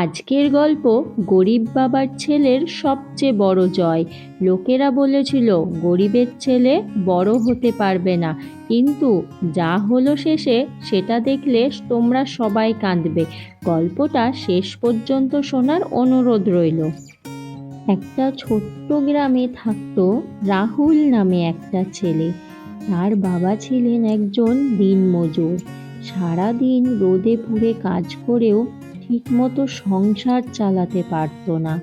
আজকের গল্প গরিব বাবার ছেলের সবচেয়ে বড় জয়। লোকেরা বলেছিল গরিবের ছেলে বড় হতে পারবে না, কিন্তু যা হলো শেষে সেটা দেখলে তোমরা সবাই কাঁদবে। গল্পটা শেষ পর্যন্ত শোনার অনুরোধ রইল। একটা ছোট্ট গ্রামে থাকতো রাহুল নামে একটা ছেলে। তার বাবা ছিলেন একজন দিনমজুর। সারাদিন রোদে পুড়ে কাজ করেও ঠিকমতো সংসার চালাতে পারতো না।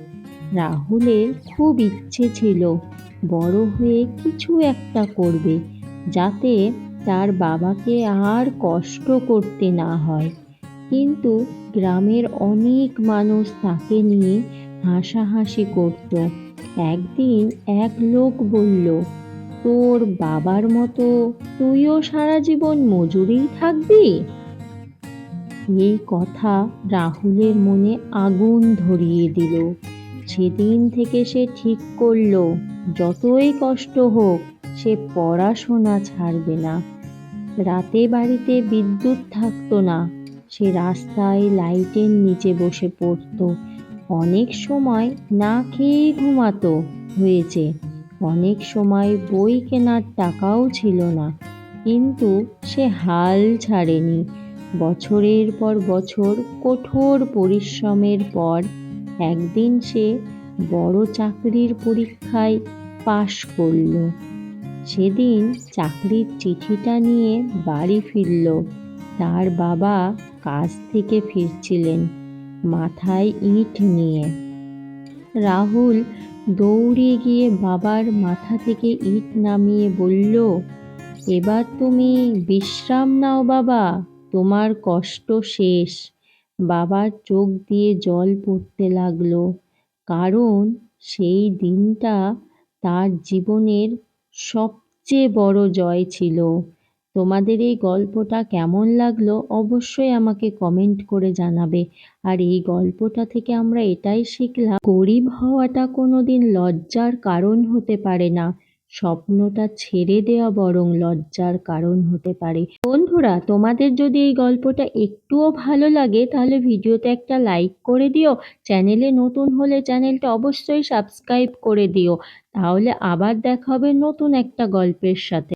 রাহুলের খুব ইচ্ছে ছিল বড় হয়ে কিছু একটা করবে, যাতে তার বাবাকে আর কষ্ট করতে না হয়। কিন্তু গ্রামের অনেক মানুষ তাকে নিয়ে হাসাহাসি করত। একদিন এক লোক বলল, তোর বাবার মতো তুইও সারা জীবন মজুরিই থাকবি? এই কথা রাহুলের মনে আগুন ধরিয়ে দিল। সেদিন থেকে সে ঠিক করলো, যতই কষ্ট হোক সে পড়াশোনা ছাড়বে না। রাতে বাড়িতে বিদ্যুৎ থাকতো না, সে রাস্তায় লাইটের নিচে বসে পড়তো। অনেক সময় না খেয়ে ঘুমাতো হয়েছে, অনেক সময় বই কেনার টাকাও ছিল না, কিন্তু সে হাল ছাড়েনি। বছরের পর বছর কঠোর পরিশ্রমের পর একদিন সে বড় চাকরির পরীক্ষায় পাশ করল। সেদিন চাকরির চিঠিটা নিয়ে বাড়ি ফিরল। তার বাবা কাজ থেকে ফিরছিলেন, মাথায় ইট নিয়ে। রাহুল দৌড়ে গিয়ে বাবার মাথা থেকে ইট নামিয়ে বলল, এবার তুমি বিশ্রাম নাও বাবা, তোমার কষ্ট শেষ। বাবার চোখ দিয়ে জল পড়তে লাগলো, কারণ সেই দিনটা তার জীবনের সবচেয়ে বড় জয় ছিল। তোমাদের এই গল্পটা কেমন লাগলো অবশ্যই আমাকে কমেন্ট করে জানাবে। আর এই গল্পটা থেকে আমরা এটাই শিখলাম, গরিব হওয়াটা কোনোদিন লজ্জার কারণ হতে পারে না, স্বপ্নটা ছেড়ে দেওয়া বরং লজ্জার কারণ হতে পারে। বন্ধুরা, তোমাদের যদি এই গল্পটা একটুও ভালো লাগে তাহলে ভিডিওতে একটা লাইক করে দিও। চ্যানেলে নতুন হলে চ্যানেলটা অবশ্যই সাবস্ক্রাইব করে দিও। তাহলে আবার দেখা হবে নতুন একটা গল্পের সাথে।